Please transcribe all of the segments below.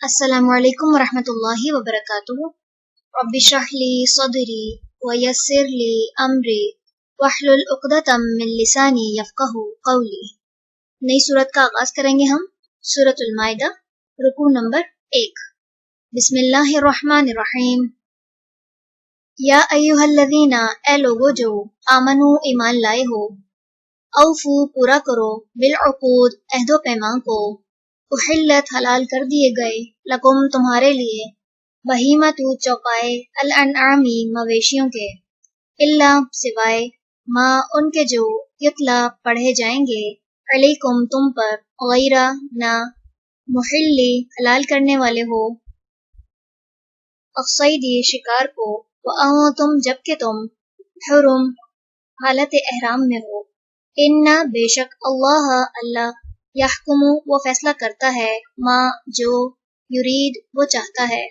السلام علیکم ورحمۃ اللہ وبرکاتہ۔ رب اشرح لی صدری ویسر لی امری واحلل عقدۃ من لسانی یفقہوا قولی۔ نئی صورت کا آغاز کریں گے ہم۔ سورۃ المائدہ، رکوع نمبر 1۔ بسم اللہ الرحمن الرحیم۔ یا ایھا الذین، اے لوگو جو آمنو ایمان لائے ہو، اوفو پورا کرو، بالعقود عہد و پیمان کو، احلت حلال کر دیے گئے، لکم تمہارے لیے، بہیمۃ چوپائے، الانعامی مویشیوں کے، الا سوائے، ما ان کے جو یتلا پڑھے جائیں گے، علیکم تم پر، غیر نہ، محلی حلال کرنے والے ہو، الصید شکار کو، وانتم جبکہ تم، حرم حالت احرام میں ہو، ان بے شک اللہ اللہ، یحکم وہ فیصلہ کرتا ہے، ما جو یرید وہ چاہتا ہے۔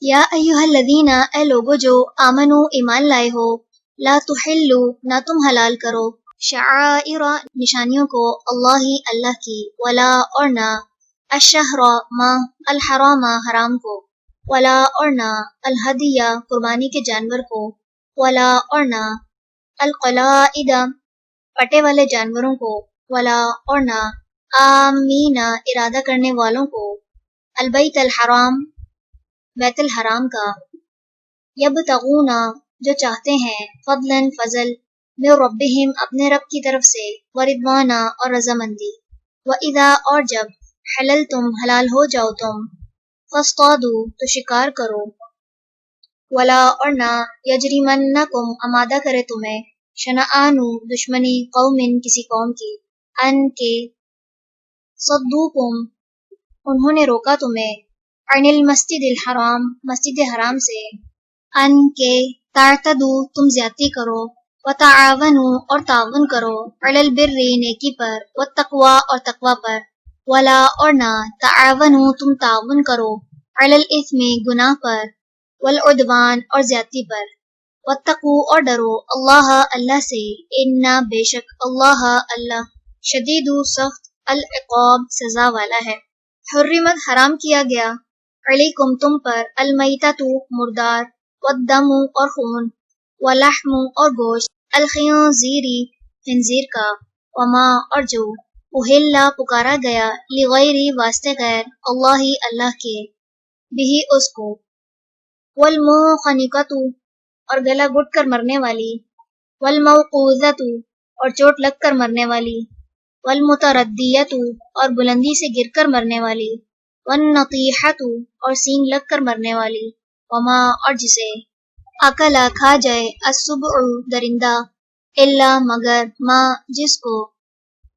یا ایھا الذین، اے لوگو جو آمنو ایمان لائے ہو، لا تحلوا نہ تم حلال کرو، شعائر نشانیوں کو، اللہ اللہ کی، ولا اور نہ، الشہر ماہ، الحرام حرام کو، ولا اور نہ، الہدیہ قربانی کے جانور کو، ولا اور نہ، القلائد پٹے والے جانوروں کو، ولا اور نہ، آمین ارادہ کرنے والوں کو، البیت الحرام بیت الحرام کا، یبتغون جو چاہتے ہیں، فضلا فضل، من ربہم اپنے رب کی طرف سے، ورضوانا اور رضامندی، وَإِذَا اور جب، حللتم حلال ہو جاؤ تم، فاصطادوا تو شکار کرو، ولا اور نہ، یجرمنکم آمادہ کرے تمہیں، شنآن دشمنی، قوم کسی قوم کی، ان کے، صدوکم انہوں نے روکا تمہیں، عن المسجد الحرام مسجد حرام سے، ان کے، تعتدوا تم زیادتی کرو، وتعاونوا اور تعاون کرو، علی البر نیکی پر، والتقوی اور تقوی پر، ولا اور نہ، تعاونوا تم تعاون کرو، علی الاثم گناہ پر، والعدوان اور زیادتی پر، واتقوا اور ڈرو، اللہ اللہ سے، ان بے شک اللہ اللہ، شدید سخت، العقاب سزا والا ہے۔ حرمت حرام کیا گیا، علیکم تم پر، المیتۃ مردار، والدم اور خون، ولحم اور گوشت، الخنزیر خنزیر کا، وما اور جو، اہلا پکارا گیا، لغیر واسطے غیر، اللہ اللہ کے، بھی اس کو، والمنخنقۃ اور گلا گھٹ کر مرنے والی، والموقوذۃ اور چوٹ لگ کر مرنے والی، والمتردیۃ اور بلندی سے گر کر مرنے والی، والنطیحۃ اور سینگ لگ کر مرنے والی، وما اور جسے، اکلا کھا جائے، السبع درندہ، الا مگر، ما جس کو،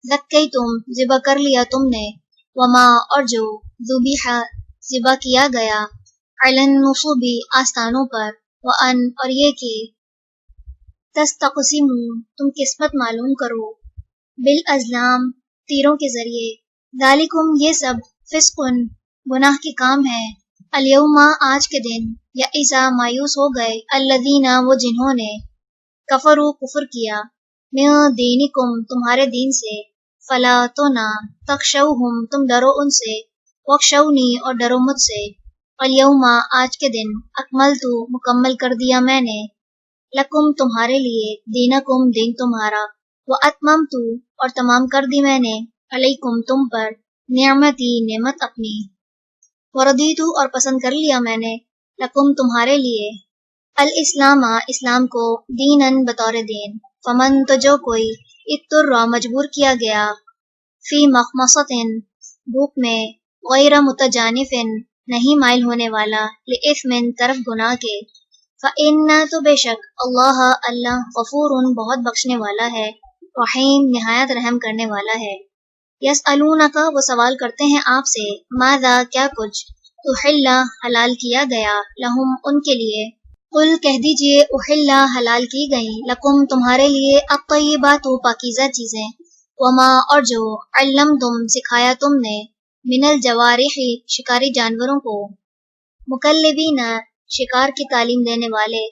ذکیتم ذبح کر لیا تم نے، وما اور جو، ذبیح ذبح کیا گیا، علی النصب آستانوں پر، وان اور یہ کہ، تستقسموا تم قسمت معلوم کرو، بالازلام تیروں کے ذریعے، ذالکم یہ سب، فسق گناہ کے کام ہے، الیوم آج کے دن، یئس مایوس ہو گئے، الذین وہ جنہوں نے، کفروا کفر کیا، من دینکم تمہارے دین سے، فلا تو نہ، تخشوہم تم ڈرو ان سے، واخشونی اور ڈرو مجھ سے، الیوم آج کے دن، اکملت مکمل کر دیا میں نے، لکم تمہارے لیے، دینکم دین تمہارا، واتممت اور تمام کر دی میں نے، علیکم تم پر، نعمتی نعمت اپنی، وردیت اور پسند کر لیا میں نے، لکم تمہارے لیے، الاسلام اسلام کو، دینن بطور دین، فمن تو جو کوئی، اضطر مجبور کیا گیا، فی مخمصۃ بھوک میں، غیر متجانف نہیں مائل ہونے والا، لإثم طرف گناہ کے، فإن تو بے شک، اللہ اللہ، غفور بہت بخشنے والا ہے، رحیم نہایت رحم کرنے والا ہے۔ یسألونک وہ سوال کرتے ہیں آپ سے، ماذا کیا کچھ، احل حلال کیا گیا، لہم ان کے لیے، قل کہہ دیجئے، احل حلال کی گئیں، لکم تمہارے لیے، الطیبات پاکیزہ چیزیں، وما اور جو، علمتم سکھایا تم نے، من الجوارح شکاری جانوروں کو، مکلبین شکار کی تعلیم دینے والے،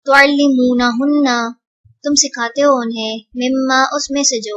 تعلمونہن تم سکھاتے ہو انہیں، مما اس میں سے جو،